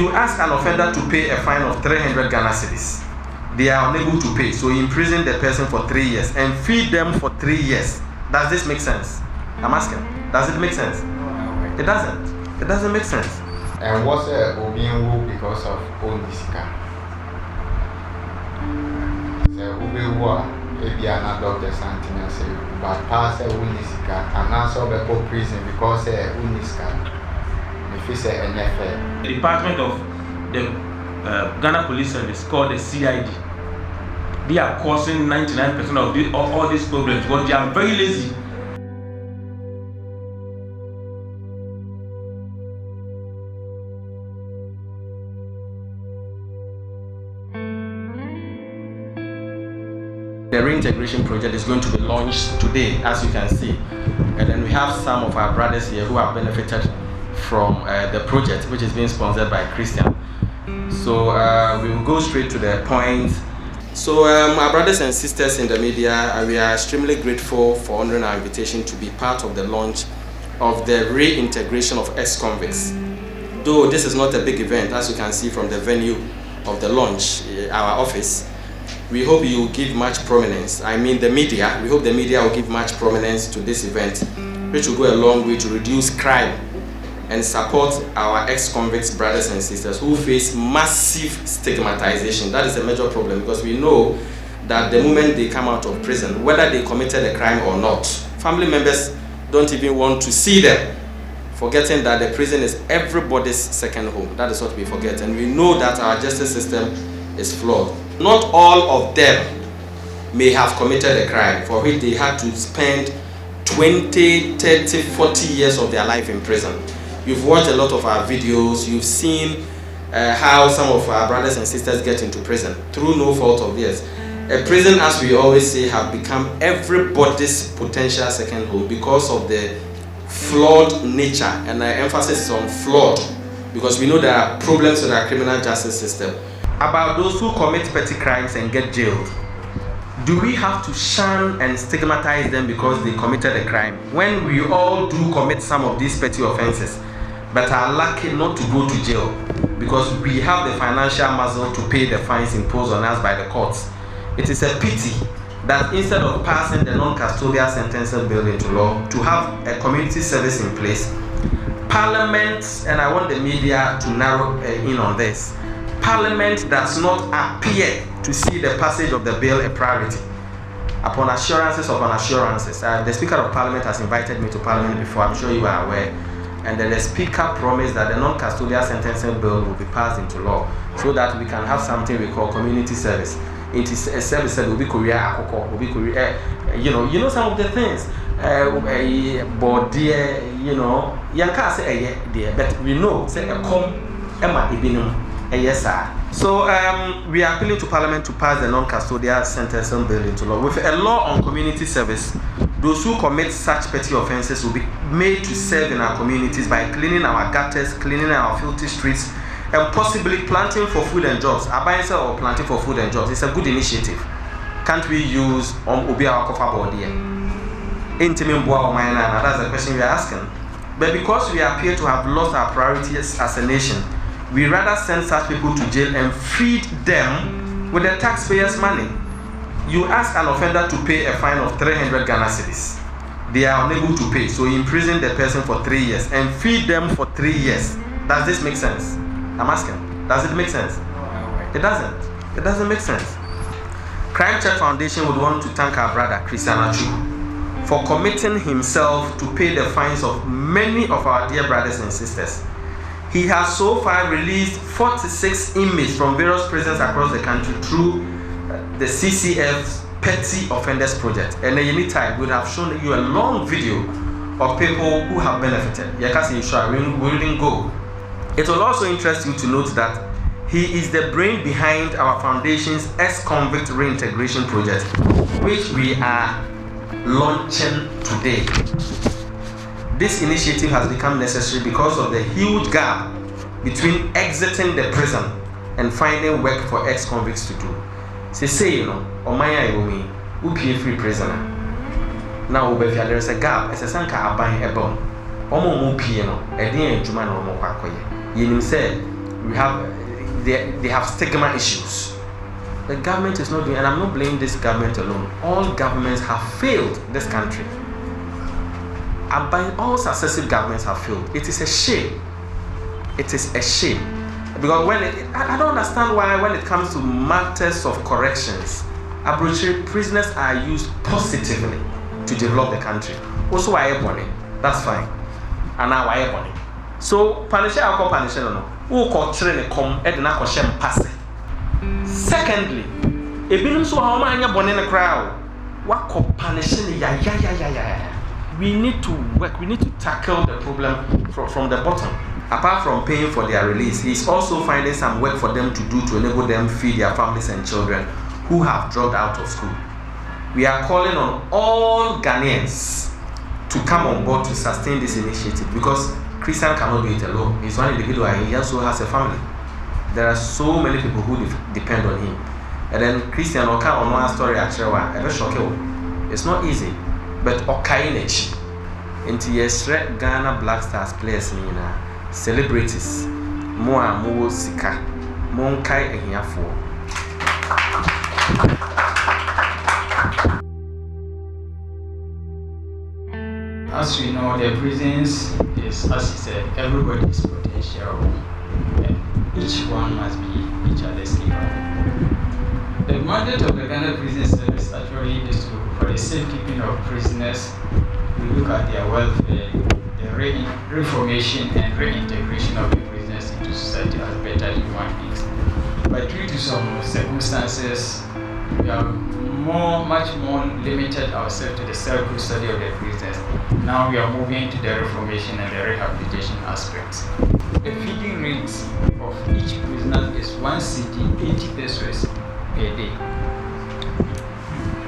You ask an offender to pay a fine of 300 Ghana cedis. They are unable to pay, so you imprison the person for 3 years and feed them for 3 years. Does this make sense? I'm asking. Does it make sense? It doesn't. It doesn't make sense. And what's Obienwu because of Onisika? So Ubewa, maybe another doctor Santina say, but pass Unisika and also the prison because Unisika. The Department of the Ghana Police Service called the CID. They are causing 99% of all these problems because they are very lazy. The reintegration project is going to be launched today, as you can see, and then we have some of our brothers here who have benefited from the project, which is being sponsored by Christian. So we will go straight to the point. So our brothers and sisters in the media, we are extremely grateful for honoring our invitation to be part of the launch of the reintegration of ex-convicts. Though this is not a big event, as you can see from the venue of the launch, our office, we hope you will give much prominence. I mean the media, we hope the media will give much prominence to this event, which will go a long way to reduce crime and support our ex-convicts brothers and sisters who face massive stigmatization. That is a major problem because we know that the moment they come out of prison, whether they committed a crime or not, family members don't even want to see them, forgetting that the prison is everybody's second home. That is what we forget, and we know that our justice system is flawed. Not all of them may have committed a crime for which they had to spend 20, 30, 40 years of their life in prison. You've watched a lot of our videos, you've seen how some of our brothers and sisters get into prison through no fault of theirs. A prison, as we always say, have become everybody's potential second home because of the flawed nature, and the emphasis is on flawed because we know there are problems with our criminal justice system. About those who commit petty crimes and get jailed, do we have to shun and stigmatize them because they committed a crime when we all do commit some of these petty offenses but are lucky not to go to jail because we have the financial muscle to pay the fines imposed on us by the courts? It is a pity that instead of passing the non-custodial sentencing bill into law to have a community service in place, Parliament, and I want the media to narrow in on this, Parliament does not appear to see the passage of the bill a priority. Upon assurances of assurances, the Speaker of Parliament has invited me to Parliament before, I'm sure you are aware, and then the Speaker promised that the non-custodial sentencing bill will be passed into law so that we can have something we call community service. It is a service that will be Korea, will be Korea, you know some of the things. But dear, you know, you can't say dear, but we know say a com Emma Ibinum. Yes, sir. So we are appealing to Parliament to pass the non-custodial sentencing bill into law. With a law on community service, those who commit such petty offences will be made to serve in our communities by cleaning our gutters, cleaning our filthy streets, and possibly planting for food and jobs. Abayinsa or planting for food and jobs. It's a good initiative. Can't we use Obi Awakofa body? That's the question we are asking. But because we appear to have lost our priorities as a nation, we rather send such people to jail and feed them with the taxpayers' money. You ask an offender to pay a fine of 300 Ghana cedis. They are unable to pay, so you imprison the person for 3 years and feed them for 3 years. Does this make sense? I'm asking. Does it make sense? It doesn't. It doesn't make sense. Crime Check Foundation would want to thank our brother, Christian Atsu, for committing himself to pay the fines of many of our dear brothers and sisters. He has so far released 46 inmates from various prisons across the country through the CCF's Petty Offenders Project. And in any time, we would have shown you a long video of people who have benefited. We wouldn't go. It will also interest you to note that he is the brain behind our foundation's Ex-convict reintegration project, which we are launching today. This initiative has become necessary because of the huge gap between exiting the prison and finding work for ex-convicts to do. Say, you know, Omaya Yomi, who be a free prisoner. Now, there is a gap, as a sanka abang ebon. Omo Mupiano, a dear Juman or Mokakoye. Yenim said, they have stigma issues. The government is not doing, and I'm not blaming this government alone. All governments have failed this country. And by all successive governments have failed. It is a shame. It is a shame. Because I don't understand why when it comes to matters of corrections, abroad prisoners are used positively to develop the country. Also, why money? That's fine. And now why money? So, Panisha, I call Panisha no. Who call train come? Edna Koshem pass. Secondly, if you so how many born in a crowd, what call Panisha? Yeah. We need to work. We need to tackle the problem from the bottom. Apart from paying for their release, he's also finding some work for them to do to enable them feed their families and children who have dropped out of school. We are calling on all Ghanaians to come on board to sustain this initiative because Christian cannot do it alone. He's one individual and he also has a family. There are so many people who depend on him. And then Christian will come on one story actually. It's not easy, but okay. Into yesterday, Ghana Black Stars players celebrities, more sika, monkai ehiafo. As we know, the prisons is, as he said, everybody's potential, and each one must be each other's keeper. The mandate of the Ghana Prison Service actually is for the safekeeping of prisoners. We look at their welfare, the reformation and reintegration of the prisoners into society as better human beings. But due to some circumstances, we have much more limited ourselves to the self-custody of the prisoners. Now we are moving to the reformation and the rehabilitation aspects. The feeding rates of each prisoner is 1 cedi, 80 pesos per day.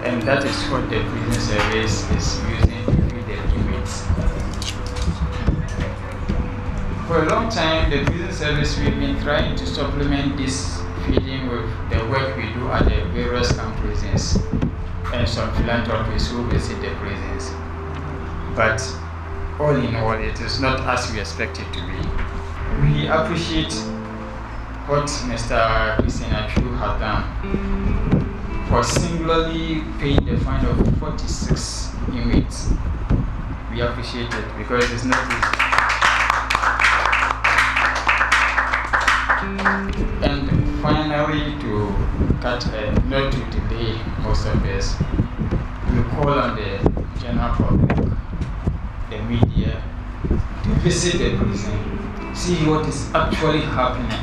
And that is what the prison service is using to feed the inmates. For a long time, the prison service, we've been trying to supplement this feeding with the work we do at the various camp prisons and some philanthropists who visit the prisons. But all in all, it is not as we expect it to be. We appreciate what Mr. Christian Atsu has done for singularly paying the fine of 46 inmates. We appreciate it because it's not easy. And finally, to cut not to delay most of this, we call on the general public, the media, to visit the prison, see what is actually happening,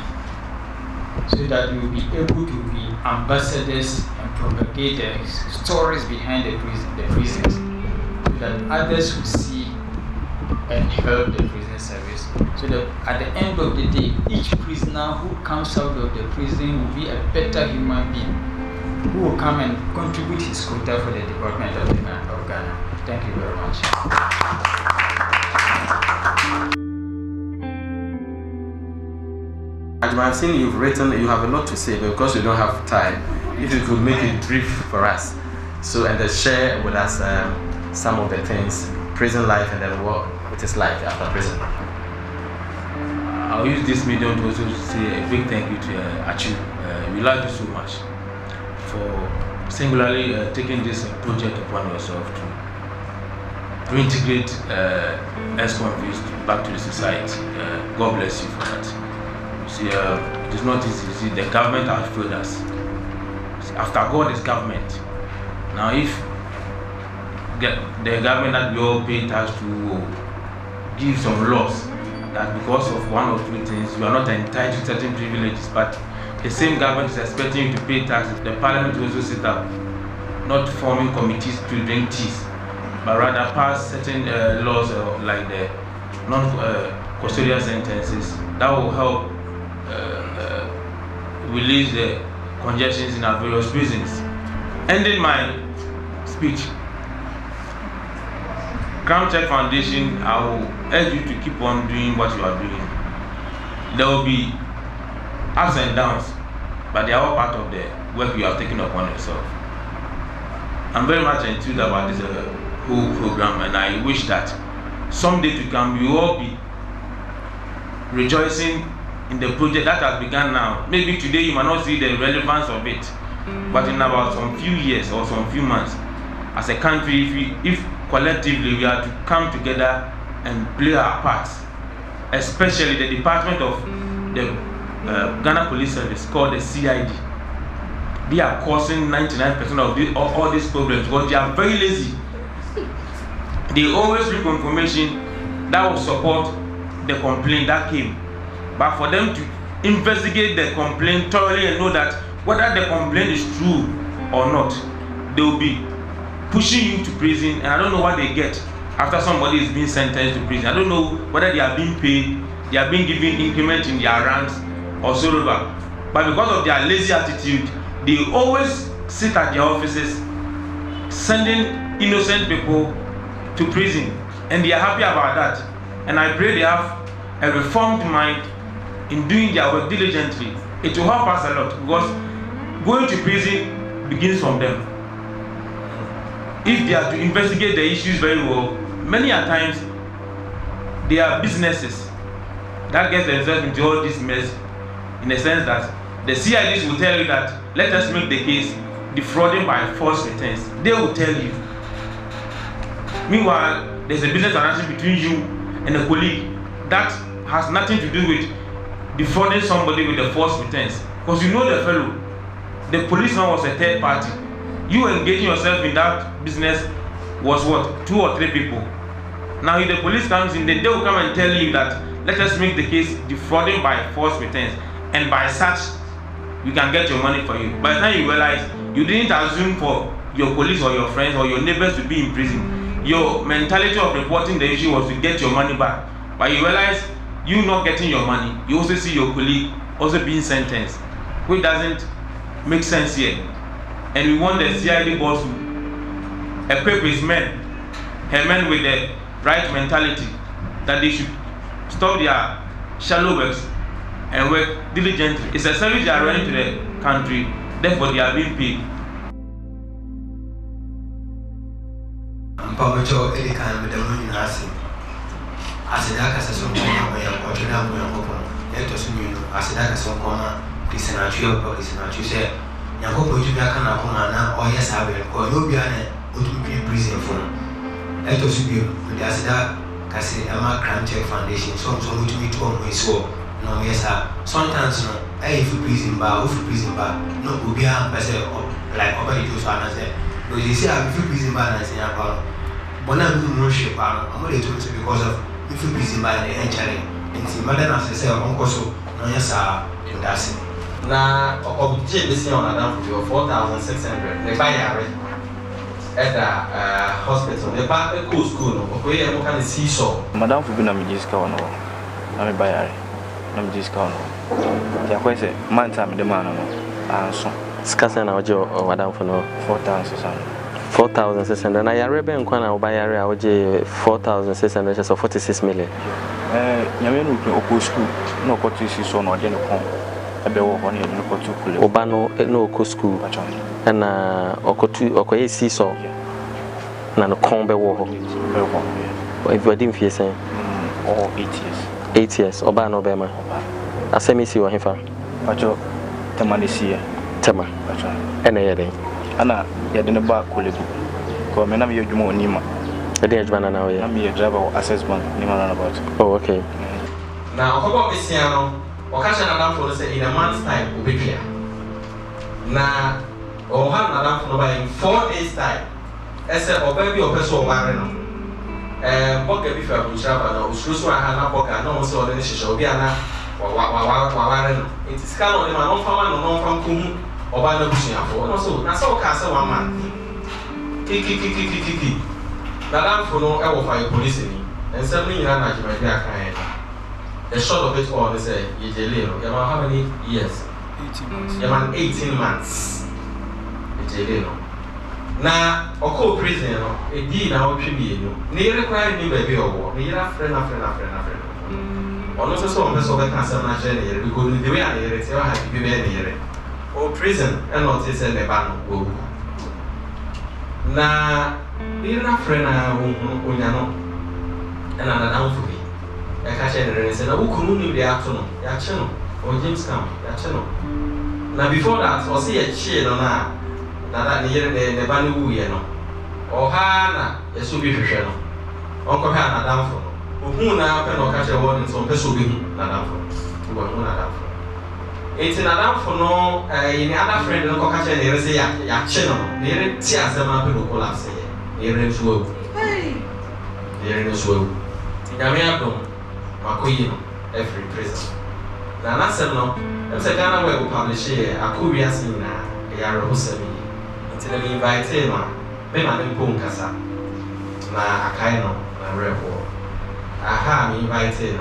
so that we will be able to be ambassadors and propagate the stories behind the prisons, so that others will see and help the prison service, so that at the end of the day, each prisoner who comes out of the prison will be a better human being, who will come and contribute his quota for the development of Ghana. Thank you very much. I've seen you've written, you have a lot to say, but because we don't have time, if you could make it brief for us, so and then share with us some of the things, prison life, and then what it is like after prison. I'll use this medium to also say a big thank you to Atsu. We love you so much for singularly taking this project upon yourself to reintegrate ex-convicts back to the society. God bless you for that. You see, it is not easy. You see, the government has failed us. See, after God is government. Now, if the government that we all pay tax to give some laws that because of one or two things you are not entitled to certain privileges, but the same government is expecting you to pay taxes. The parliament will also sit up, not forming committees to drink teas, but rather pass certain laws like the non-custodial sentences that will help release the congestions in our various prisons. Ending my speech, Crown Check Foundation, I will urge you to keep on doing what you are doing. There will be ups and downs, but they are all part of the work you have taken upon yourself. I'm very much enthused about this whole program, and I wish that someday to come we will all be rejoicing in the project that has begun now. Maybe today you might not see the relevance of it, but in about some few years or some few months, as a country, if collectively we are to come together and play our parts, especially the department of the Ghana Police Service called the CID. They are causing 99% of all these problems because they are very lazy. They always look for information that will support the complaint that came. But for them to investigate the complaint thoroughly and know that whether the complaint is true or not, they will be pushing you to prison, and I don't know what they get after somebody is being sentenced to prison. I don't know whether they are being paid, they are being given increment in their ranks or so on. But because of their lazy attitude, they always sit at their offices sending innocent people to prison, and they are happy about that. And I pray they have a reformed mind in doing their work diligently. It will help us a lot because going to prison begins from them. If they are to investigate the issues very well, many a times they are businesses that get themselves into all this mess, in the sense that the CIDs will tell you that let us make the case defrauding by false returns. They will tell you. Meanwhile, there's a business transaction between you and a colleague that has nothing to do with defrauding somebody with the false returns. Because you know the fellow, the policeman was a third party. You engaging yourself in that business was what? 2 or 3 people. Now if the police comes in, then they will come and tell you that let us make the case defrauding by false returns, and by such we can get your money for you. By the time you realize you didn't assume for your colleagues or your friends or your neighbors to be in prison, your mentality of reporting the issue was to get your money back. But you realize you not getting your money, you also see your colleague also being sentenced, which doesn't make sense here. And we want the CID boss to equip his men, her men with the right mentality, that they should stop their shallow works and work diligently. It's a service they are running to the country, therefore they are being paid. Mpamocho eli kan medamuni nasi asidaka sasa mwana ya kwatuna mwana yeto sumino asidaka sasa koma kisana chuo kwa kisana chuse nyako poju bia kana koma na oya sabe ko yo bia ne otumpi prison phone yeto sumino ndi asidaka kasi ama crime check foundation so mutumi to mo iso no yesa sometimes no if prison ba no ubia pese like obali to so anase do you see if prison ba na senya pa but now we don't ship out. I'm only doing it because of if you busy by the entering. And see, Madam, as I say, I'm also no yes, in that scene. Now, object this year on Adam for 4,600. They buy a at the hospital. They buy a cool school. Okay, I'm going to see so. Madam for being a discount. I'm a buyer. I'm a discount. The question, man, time the man. And so, Scassing our job or Madam for no 4,600. 4,600. I rebe nkwana ubayare awoje 4,600 just 46 million. Nyame no oku school no kotu si so no de no kon ebe wo ho ne no kotu kule. Oba no oku school. Na okoye si so. Na no kon be wo ho. If you didn't feel saying 8 years. 8 years. Oba no be ma. Asemi si wo hefa. Pacho tema ne si tema. Pacho. Ene yede. Ana ya de ne ba kolebu ko me na me yedwuma onima e de yedwuma na we na me driver access bank ni ma na about. Oh, okay. Now okobo besia no okasha na damfo no say in a month's time obi clear na o ha na damfo no by in 4 days time ese oba bi opeso o mare no boka bi fa bunchira ba no ususu ha na boka no so o de ne hihye obi ana wa ware no it is kind of ma no fama no fam kumu oba na busuafo no so na so ka say one man kiki na damfo no e wo fa police ni ensem ni nyina na jima bi akan the short of it all is yejele no yama how many years 18 months yama 18 months yejele no na oko prison no edi na o twi no ne yere kwa ni ba bi owo ne yere friend ono so on person can say na share ne yere because the way na yere say ha bi be ne yere o prison and not say ne ba no go na yere friend na onya no and na down for me I catch any say na ukunu ni de ato no ya che no or James Camp, that channel. Now before that, or see a chain on that near the Banu, you know, or Hana, a Subi channel, Uncle Hannah down for who now can catch a word in some Pesubi, Nadam for. It's in Adam for no, in the other friend, Uncle Catch and they say, ya channel, near Tia Sama people collapse, near in Swoop. Near in the Swoop. Yamiakum, Makoyino, every prison. Now, that's no. That's a Ghana web publish here. I could be asking now. They are Rosemi. Until they invite him, they might be Punkasa. Na Akaino, na Rebel. Aha, me invited.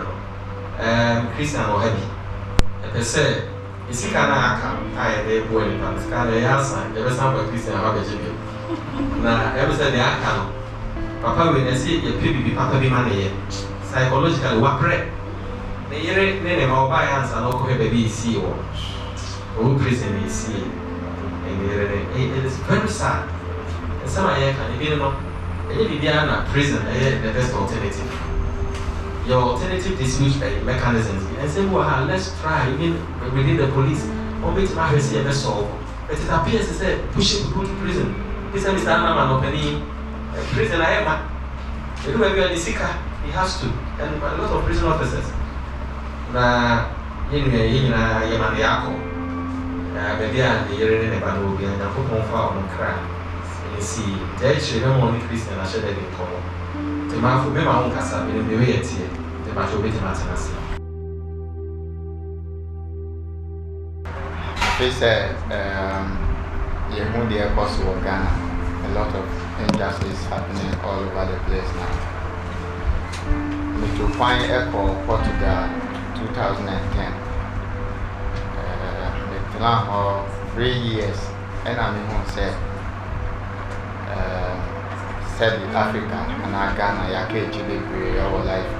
Christian or heavy. They say, is he can I they boy in Paris? Can they answer? There was some Christian have a jibby. Now, ever said the Akano. Papa, when they see your PB, Papa be money. Psychologically, what pray? The year name of my hands and local baby see or prison is see. It is very sad. And some I can even know a prison, the best alternative. Your alternative dispute mechanisms. And say, well, let's try even within the police. Or make my see a solve. But it appears to say, pushing people to prison. This is Mr. Annaman opening prison. I am. You know, maybe a seeker, he has to. And a lot of prison officers. Na yina yamani yako baby and the year in a banu be and put on cry see the children only Christian I said in common the man for me my own casa in the way the matter of it matters. They said Yehudia Kosovo Ghana, a lot of injustice happening all over the place now. To find Echo Portugal 2010. The plan of 3 years, and I mean, who said, Africa and Ghana, Yake Chile, our life.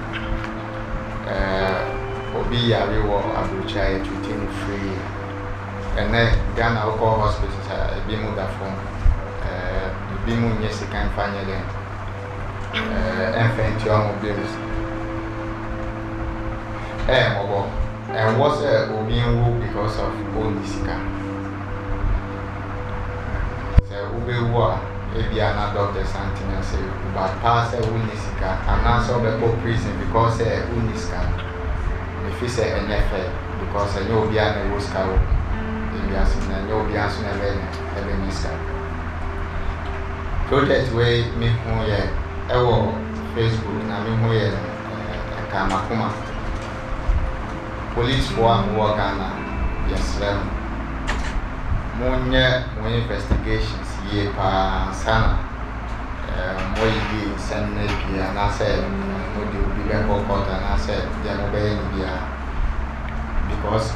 Obi Yariwo Abuja treating free, and then Ghana Oko hospitals are Bimu da phone. Bimu yes, can find them. Infant young bills. And what's Obienwu because of Onisika? So, Ubewa, Ebiana Doctor Santina say, but pass Unisika, and answer the prison because Unisika. If he say NFL, because I know Biana was cow, Ibiasin, and no Biasin Ebenisika. Project way, me who ye, Facebook, and I mean who ye, Kamakuma. Police for Ghana, yes, more investigations ye pa sana, more ye send me and I said, no, you be back or court, and I said, they are obeying because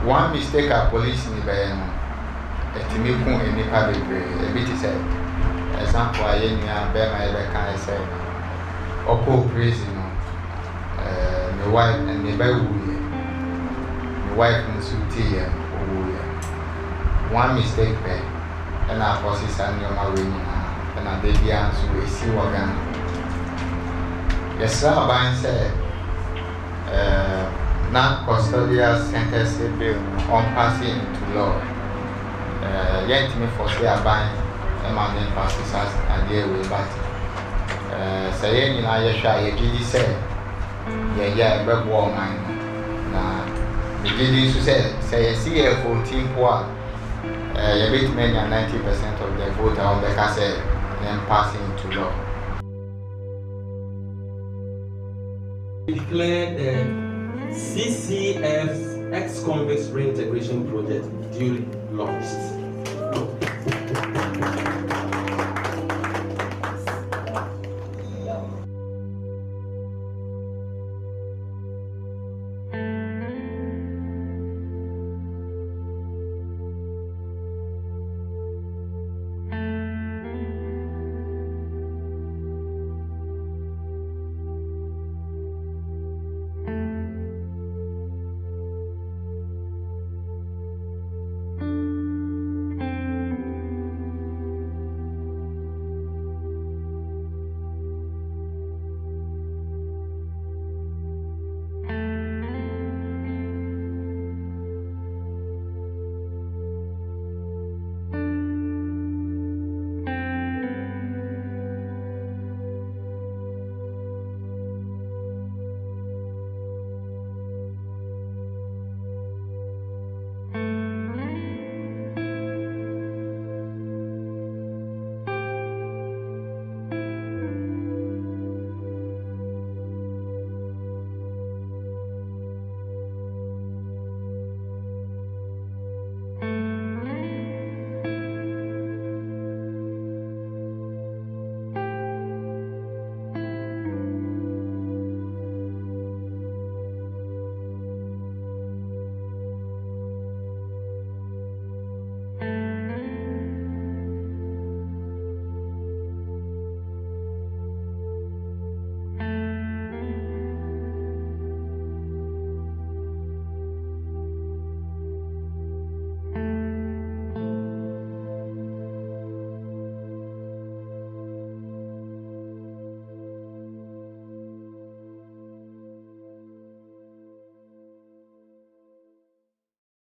one mistake a police in the Bayano, a Timikun in the public, a bit said, example, I bear my back, I said, or prison. My wife and my baby, my wife and Suti, one mistake, and I was his son, your marine, and I did the answer with see what gun. Yes, sir, Bain said, non custodial sentence bill on passing into law. Yet me for say a bind, and my name passes as a deal with but saying in Ayesha, you said. Yeah, but war mine. Now, the ladies who said, say, see a 14 poor, a bit many and 90% of the vote on the cassette, then passing into law. Declare the CCF Ex-convicts Reintegration project duly launched.